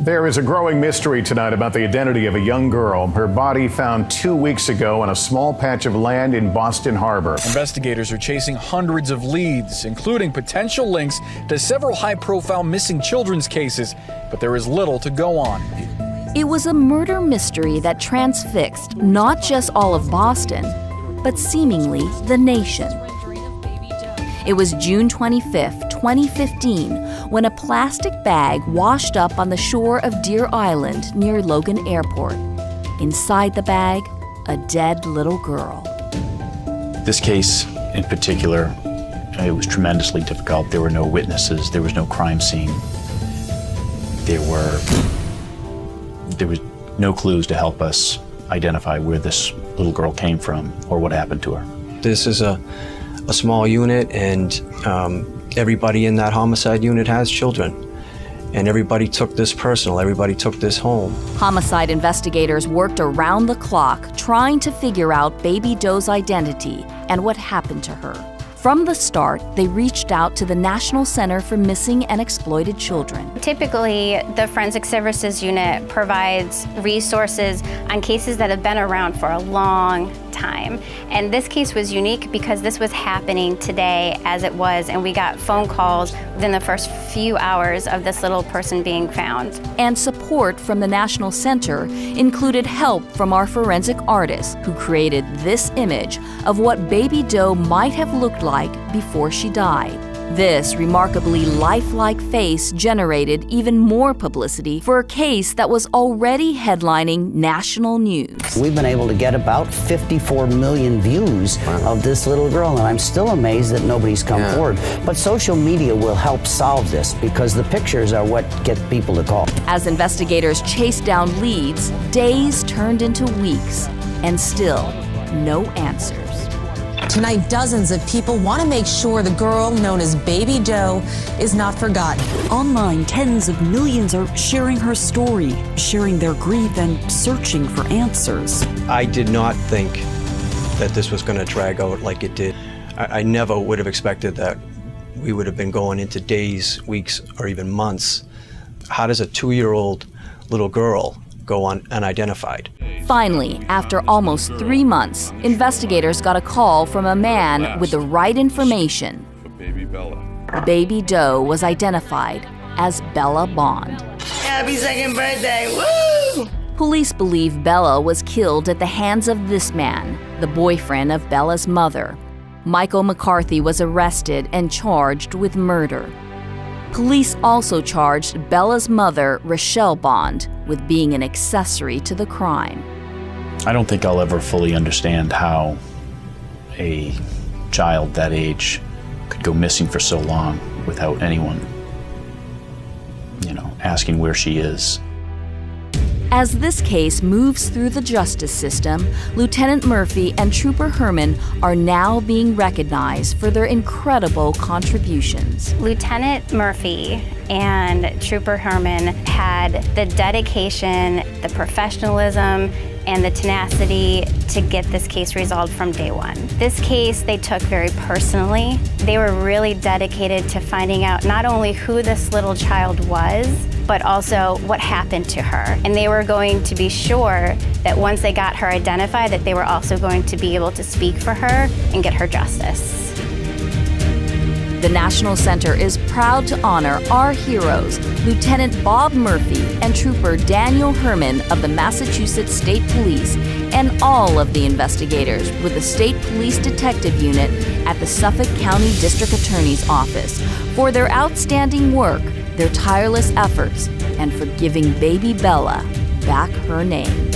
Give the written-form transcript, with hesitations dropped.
There is a growing mystery tonight about the identity of a young girl. Her body found 2 weeks ago on a small patch of land in Boston Harbor. Investigators are chasing hundreds of leads, including potential links to several high-profile missing children's cases, but there is little to go on. It was a murder mystery that transfixed not just all of Boston, but seemingly the nation. It was June 25th, 2015, when a plastic bag washed up on the shore of Deer Island near Logan Airport. Inside the bag, a dead little girl. This case in particular, it was tremendously difficult. There were no witnesses, there was no crime scene. There was no clues to help us identify where this little girl came from or what happened to her. This is a small unit, and everybody in that homicide unit has children. And everybody took this personal, everybody took this home. Homicide investigators worked around the clock trying to figure out Baby Doe's identity and what happened to her. From the start, they reached out to the National Center for Missing and Exploited Children. Typically, the Forensic Services Unit provides resources on cases that have been around for a long time. And this case was unique because this was happening today as it was, and we got phone calls within the first few hours of this little person being found. And support from the National Center included help from our forensic artists who created this image of what Baby Doe might have looked like before she died. This remarkably lifelike face generated even more publicity for a case that was already headlining national news. We've been able to get about 54 million views of this little girl, and I'm still amazed that nobody's come forward. But social media will help solve this because the pictures are what get people to call. As investigators chased down leads, days turned into weeks, and still no answers. Tonight, dozens of people want to make sure the girl known as Baby Doe is not forgotten. Online, tens of millions are sharing her story, sharing their grief and searching for answers. I did not think that this was going to drag out like it did. I never would have expected that we would have been going into days, weeks, or even months. How does a 2-year-old little girl go unidentified? Finally, after almost 3 months, investigators got a call from a man with the right information. Baby Doe was identified as Bella Bond. Happy second birthday, woo! Police believe Bella was killed at the hands of this man, the boyfriend of Bella's mother. Michael McCarthy was arrested and charged with murder. Police also charged Bella's mother, Rochelle Bond, with being an accessory to the crime. I don't think I'll ever fully understand how a child that age could go missing for so long without anyone, asking where she is. As this case moves through the justice system, Lieutenant Murphy and Trooper Herman are now being recognized for their incredible contributions. Lieutenant Murphy and Trooper Herman had the dedication, the professionalism, and the tenacity to get this case resolved from day one. This case they took very personally. They were really dedicated to finding out not only who this little child was, but also what happened to her. And they were going to be sure that once they got her identified, that they were also going to be able to speak for her and get her justice. The National Center is proud to honor our heroes, Lieutenant Bob Murphy and Trooper Daniel Herman of the Massachusetts State Police, and all of the investigators with the State Police Detective Unit at the Suffolk County District Attorney's Office for their outstanding work, their tireless efforts, and for giving baby Bella back her name.